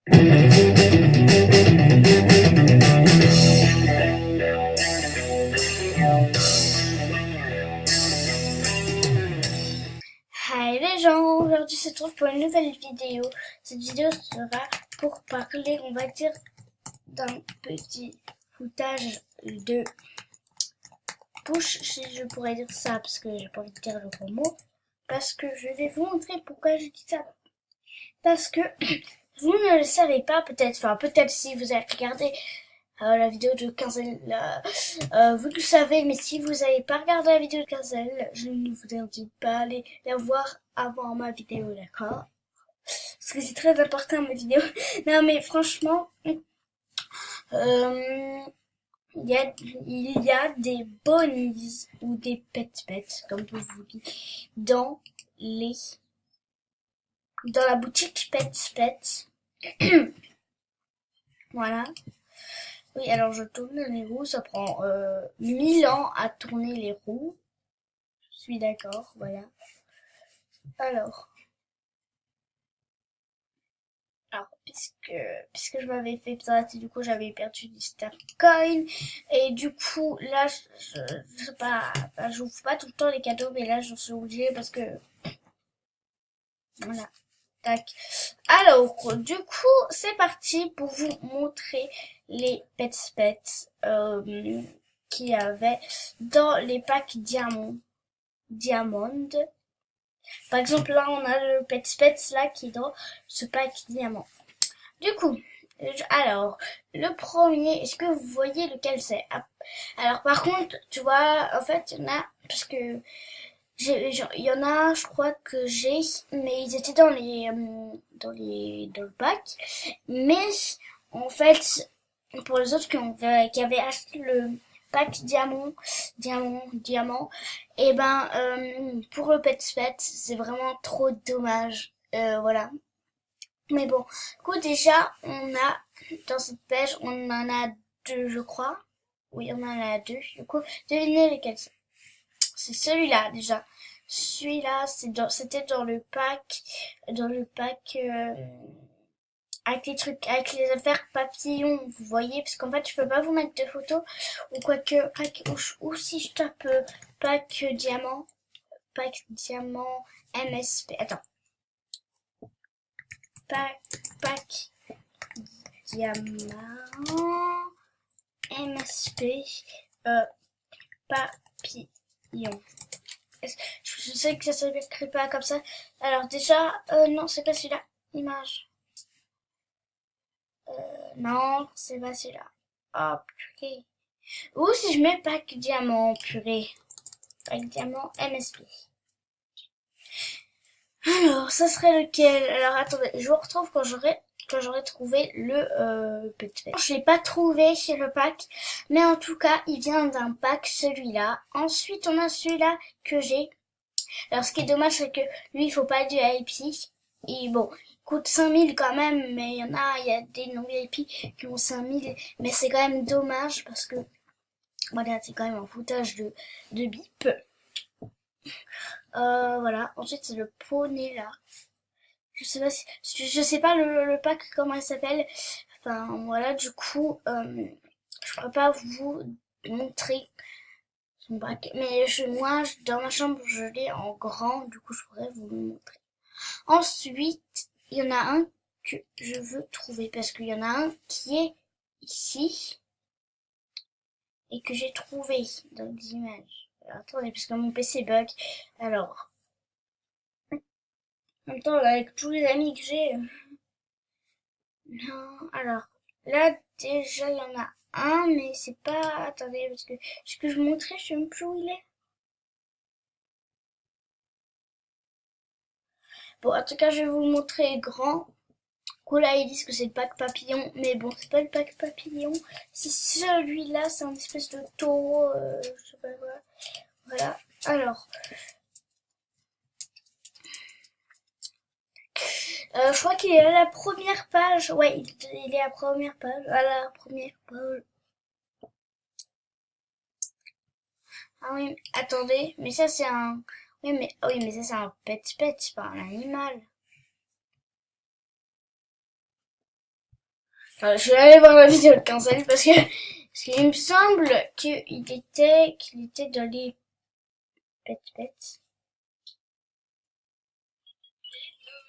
Hi les gens, aujourd'hui se trouve pour une nouvelle vidéo. Cette vidéo sera pour parler, on va dire, d'un petit foutage de bouche, si je pourrais dire ça, parce que j'ai pas envie de dire le gros mot. Parce que je vais vous montrer pourquoi je dis ça. Parce que vous ne le savez pas, peut-être, enfin peut-être si vous avez regardé la vidéo de Quinzel, vous le savez, mais si vous n'avez pas regardé la vidéo de Quinzel, je ne vous invite pas à aller la voir avant ma vidéo, d'accord? Parce que c'est très important ma vidéo. Non mais franchement, euh, il y a des bonnies ou des pets, comme vous dites, les, dans la boutique Pets. Voilà. Oui, alors je tourne les roues, ça prend 1000 ans à tourner les roues. Je suis d'accord, voilà. Alors, puisque je m'avais fait pirater, du coup j'avais perdu du Starcoin. Et du coup, là, je sais pas, enfin, j'ouvre pas tout le temps les cadeaux, mais là j'en suis obligée parce que, voilà, tac. Alors, du coup, c'est parti pour vous montrer les qu'il y avait dans les packs Diamond. Par exemple, là, on a le Pets là qui est dans ce pack diamant. Du coup, alors, le premier, est-ce que vous voyez lequel c'est? Alors, par contre, tu vois, en fait, il y en a, parce que il y en a, je crois que j'ai, mais ils étaient dans le pack. Mais, en fait, pour les autres qui avaient acheté le pack diamant, et ben, pour le c'est vraiment trop dommage. Voilà. Mais bon, du coup, déjà, dans cette page, on en a deux, je crois. Oui, on en a deux. Du coup, devinez lesquels c'est. C'est celui-là, déjà. Celui-là, c'était dans le pack, avec les trucs, avec les affaires papillons, vous voyez, parce qu'en fait, je peux pas vous mettre de photos, ou quoique, ou si je tape pack diamant, MSP, attends, pack diamant, MSP, euh, papillon. Je sais que ça s'écrit pas comme ça. Alors déjà, non, c'est pas celui-là. Image. Non, c'est pas celui-là. Oh, purée. Ou si je mets pack diamant, purée. Pack diamant MSP. Alors, ça serait lequel? Alors, attendez, je vous retrouve quand j'aurai trouvé le petit pack. Je l'ai pas trouvé chez le pack, mais en tout cas, il vient d'un pack, celui-là. Ensuite, on a celui-là que j'ai. Alors, ce qui est dommage, c'est que lui, il faut pas du VIP. Et bon, il coûte 5000 quand même, mais il y a des non-VIP qui ont 5000. Mais c'est quand même dommage parce que, voilà, c'est quand même un foutage de bip. Voilà. Ensuite, c'est le poney là. Je sais pas je sais pas le pack comment il s'appelle. Enfin, voilà, du coup, je pourrais pas vous montrer son pack. Mais moi, dans ma chambre, je l'ai en grand, du coup, je pourrais vous le montrer. Ensuite, il y en a un que je veux trouver parce qu'il y en a un qui est ici et que j'ai trouvé dans les images. Alors, attendez, parce que mon PC bug. Alors, en même temps, là, avec tous les amis que j'ai, non, alors, là, déjà, il y en a un, mais c'est pas, attendez, parce que ce que je vous montrais, je sais même plus où il est. Bon, en tout cas, je vais vous le montrer grand. Là, ils disent que c'est le pack papillon, mais bon, c'est pas le pack papillon. C'est celui-là, c'est un espèce de taureau, je sais pas quoi. Voilà. Alors, je crois qu'il est à la première page. Ouais, il est à la première page. À la première page. Ah oui, attendez, mais ça c'est un. Oui, mais ça c'est un pet, c'est pas un animal. Enfin, je vais aller voir la vidéo de Quinzel parce qu'il me semble qu'il était dans les pets.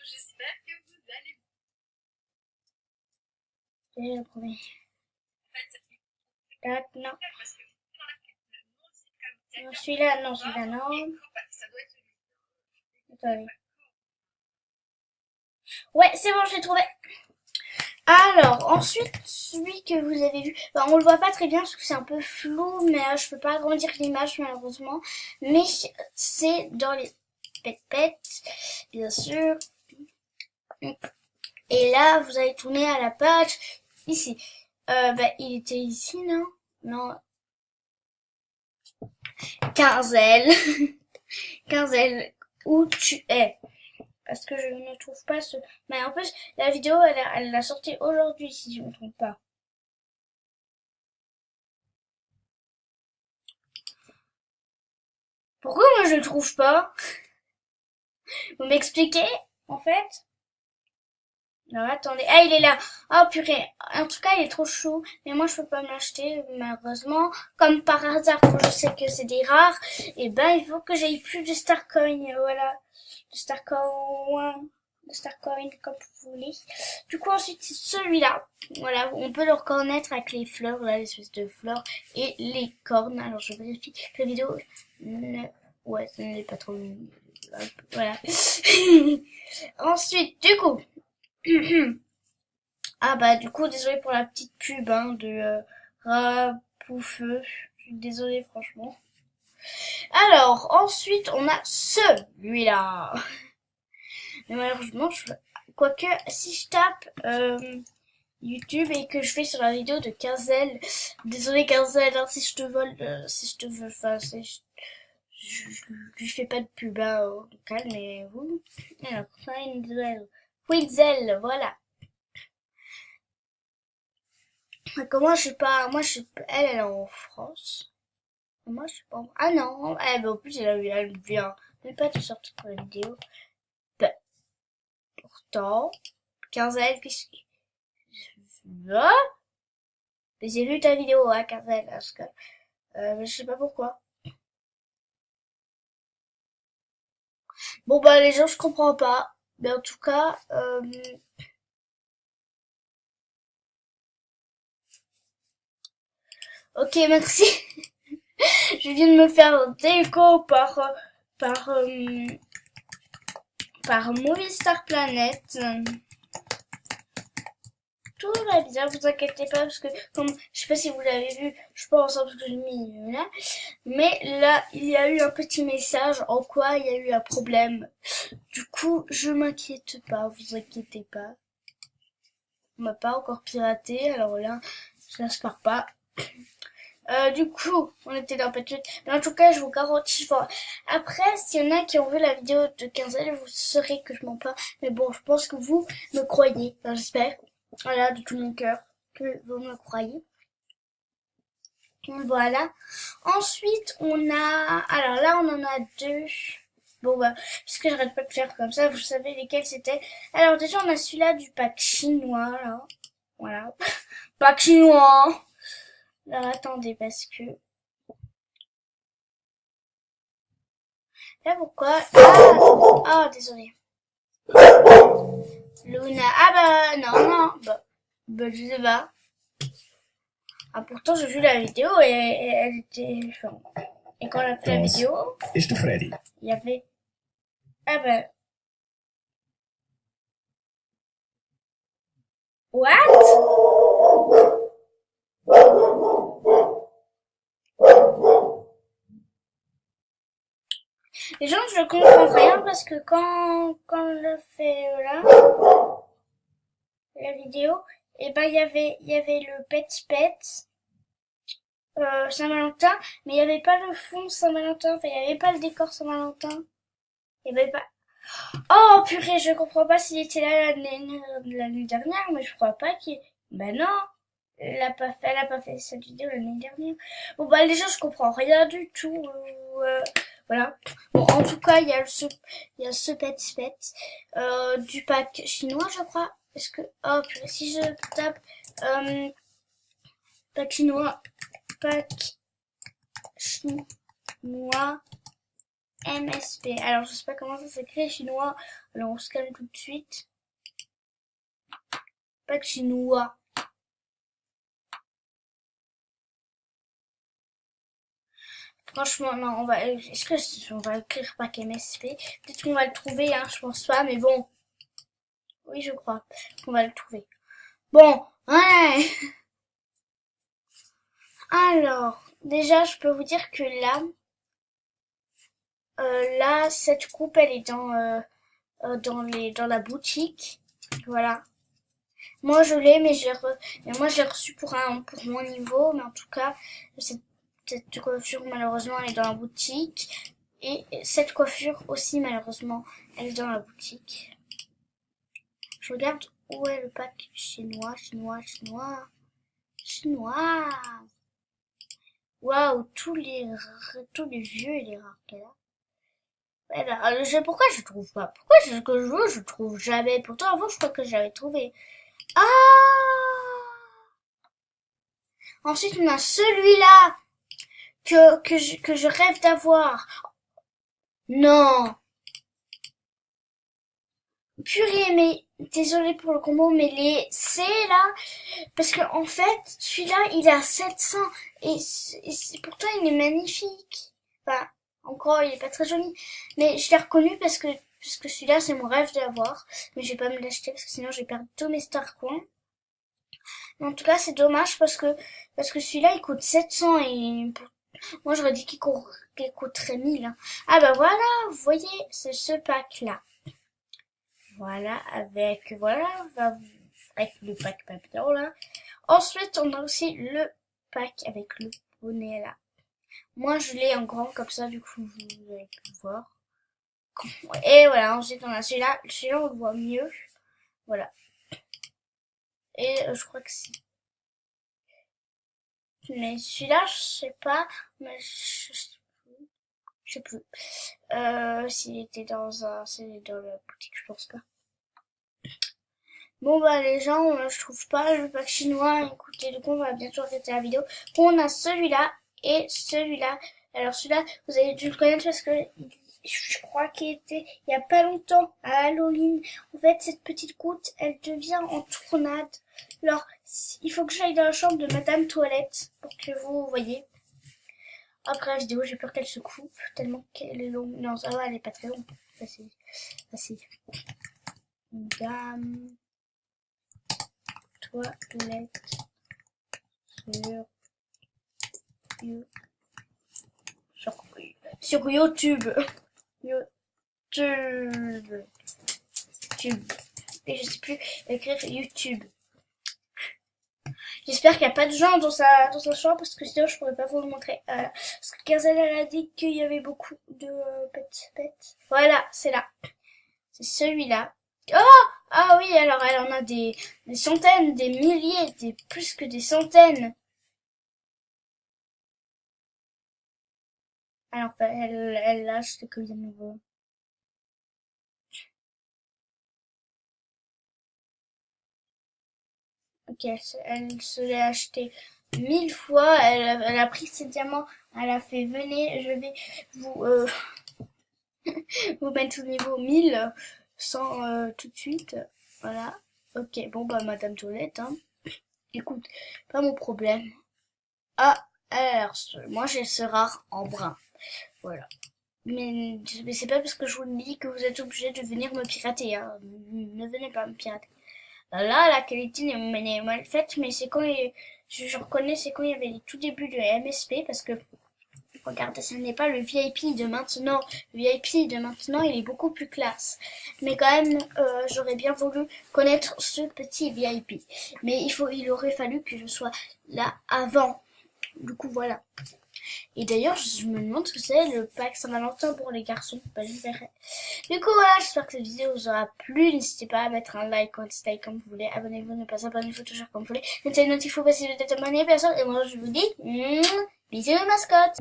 J'espère que vous allez J'ai le premier. Non. parce que dans la Non, celui-là, non. ça doit être Attendez. Ouais, c'est bon, je l'ai trouvé. Alors, ensuite, celui que vous avez vu, ben, on le voit pas très bien parce que c'est un peu flou, mais je peux pas agrandir l'image malheureusement. Mais c'est dans les pets, bien sûr. Et là, vous allez tourner à la page ici. Il était ici, non? Non. Quinzel. Quinzel, où tu es? Parce que je ne trouve pas ce... Mais en plus, la vidéo, elle l'a sortie aujourd'hui, si je ne me trompe pas. Pourquoi moi je le trouve pas? Vous m'expliquez, en fait? Non, attendez. Ah, il est là. Oh, purée. En tout cas, il est trop chou. Mais moi, je peux pas me l'acheter, malheureusement. Comme par hasard, quand je sais que c'est des rares, et ben, il faut que j'aille plus de Starcoin. Voilà. De Starcoin, comme vous voulez. Du coup, ensuite, c'est celui-là. Voilà. On peut le reconnaître avec les fleurs, là, l'espèce de fleurs. Et les cornes. Alors, je vérifie que la vidéo ouais, ça n'est pas trop... Voilà. Ensuite, du coup... Ah bah du coup désolé pour la petite pub de Rapoufeu. Je suis désolée franchement. Alors ensuite on a celui-là. Mais malheureusement quoique si je tape YouTube et que je fais sur la vidéo de Quinzel, désolé Quinzel si je te vole, si je te veux, enfin je lui fais pas de pub calmez-vous. Alors Quinzel, voilà. Comment je sais pas, moi je sais pas, elle est en France. Moi je sais pas. Ah non, en plus elle vient même pas de sortir pour la vidéo. Ben, pourtant, 15 qu'est-ce que... Mais j'ai vu ta vidéo, 15 parce que, mais je sais pas pourquoi. Bon bah les gens je comprends pas. Mais en tout cas, ok merci. Je viens de me faire déco par Movistar Planet. Tout va bien, vous inquiétez pas, parce que comme je sais pas si vous l'avez vu, je pense parce que j'ai mis là, mais là il y a eu un petit message en quoi il y a eu un problème. Du coup je m'inquiète pas, vous inquiétez pas. On m'a pas encore piraté, alors là j'espère pas. Du coup, on était dans Patriot. Mais en tout cas, je vous garantis fort. Après, s'il y en a qui ont vu la vidéo de Quinzel, vous saurez que je mens pas. Mais bon, je pense que vous me croyez. Enfin, j'espère. Voilà, de tout mon cœur, que vous me croyez. Voilà. Ensuite, on a... Alors là, on en a deux. Bon, bah, puisque j'arrête pas de faire comme ça, vous savez lesquels c'était. Alors déjà, on a celui-là du pack chinois, là. Voilà. Pack chinois. Alors attendez, parce que... Là, pourquoi... Ah, désolé. Luna... Ah bah, non. Bah, je sais pas. Ah, pourtant, j'ai vu la vidéo et elle était... Enfin, et quand on a fait la vidéo... Il y avait... Ah bah... What? Les gens, je comprends rien parce que quand on le fait là, la vidéo, et ben il y avait le pet Saint-Valentin, mais il y avait pas le fond Saint-Valentin, enfin il y avait pas le décor Saint-Valentin. Il y avait pas... Oh purée, je comprends pas s'il était là l'année dernière, mais je crois pas qu'il... Ben non, elle a pas fait cette vidéo l'année dernière. Bon bah les gens, je comprends rien du tout. Voilà. Bon, en tout cas, il y a ce pet du pack chinois, je crois. Est-ce que... Oh purée, si je tape Pack chinois. Pack chinois. MSP. Alors, je sais pas comment ça s'écrit chinois. Alors, on se calme tout de suite. Pack chinois. Franchement, non, on va, est-ce que on va écrire pack MSP? Peut-être qu'on va le trouver, hein, je pense pas, mais bon. Oui, je crois qu'on va le trouver. Bon, ouais. Alors, déjà, je peux vous dire que là, cette coupe, elle est dans la boutique. Voilà. Moi, je l'ai, mais moi, je l'ai reçu pour mon niveau, mais en tout cas, cette coiffure, malheureusement, elle est dans la boutique. Et cette coiffure aussi, malheureusement, elle est dans la boutique. Je regarde où est le pack chinois. Waouh, tous les vieux et les rares qu'elle a. Alors, pourquoi je trouve pas? Pourquoi ce que je veux, je trouve jamais? Pourtant, avant, je crois que j'avais trouvé. Ah! Ensuite, on a celui-là que je rêve d'avoir. Non. Purée, mais désolé pour le combo, mais les C là, parce que en fait, celui-là, il est à 700 et pourtant il est magnifique. Enfin, encore, il est pas très joli, mais je l'ai reconnu parce que celui-là, c'est mon rêve d'avoir, mais je vais pas me l'acheter parce que sinon je vais perdre tous mes Star Coins. Mais en tout cas, c'est dommage parce que celui-là, il coûte 700 et moi j'aurais dit qu'il coûterait 1000. Hein. Ah bah voilà, vous voyez, c'est ce pack là. Voilà, avec le pack papillon là. Ensuite, on a aussi le pack avec le bonnet là. Moi, je l'ai en grand comme ça, du coup, vous avez pu le voir. Et voilà, ensuite, on a celui-là. Celui-là, on le voit mieux. Voilà. Et je crois que si. Mais celui-là, je sais pas. Mais je sais plus. S'il était c'est dans la boutique, je pense pas. Bon bah les gens, je trouve pas le pack chinois. Écoutez, du coup on va bientôt arrêter la vidéo. On a celui-là et celui-là. Alors celui-là, vous avez dû le connaître parce que je crois qu'il était il y a pas longtemps à Halloween. En fait, cette petite goutte, elle devient en tournade. Alors, il faut que j'aille dans la chambre de Madame Toilette pour que vous voyez. Après la vidéo, j'ai peur qu'elle se coupe tellement qu'elle est longue. Non, ça va, elle est pas très longue. C'est Madame Toilette sur YouTube. Et je sais plus écrire YouTube. J'espère qu'il n'y a pas de gens dans sa chambre parce que sinon je pourrais pas vous le montrer. Parce que Gazelle elle a dit qu'il y avait beaucoup de pets. Voilà, c'est là. C'est celui-là. Oh! Ah oui, alors elle en a des centaines, des milliers, plus que des centaines. Alors elle lâche ce que de nouveau. Ok, elle se l'est acheté 1000 fois, elle a pris ses diamants, elle a fait venez, je vais vous vous mettre au niveau 1000 sans tout de suite. Voilà. Ok, bon bah Madame Toilette, hein. Écoute, pas mon problème. Ah, alors, moi j'ai ce rare en brun. Voilà. Mais c'est pas parce que je vous le dis que vous êtes obligé de venir me pirater, hein. Ne venez pas me pirater. Là, la qualité est mal faite, mais c'est je reconnais, c'est quand il y avait les tout débuts de MSP, parce que, regardez, ce n'est pas le VIP de maintenant. Le VIP de maintenant, il est beaucoup plus classe. Mais quand même, j'aurais bien voulu connaître ce petit VIP. Mais il aurait fallu que je sois là avant. Du coup, voilà. Et d'ailleurs, je me demande ce que c'est le pack Saint-Valentin pour les garçons. Bah, je verrai. Du coup, voilà, j'espère que cette vidéo vous aura plu. N'hésitez pas à mettre un like, un dislike comme vous voulez. Abonnez-vous, ne pas abonnez-vous toujours comme vous voulez. Mettez une notification si vous êtes abonné, personne. Et moi, je vous dis, bisous, mascotte.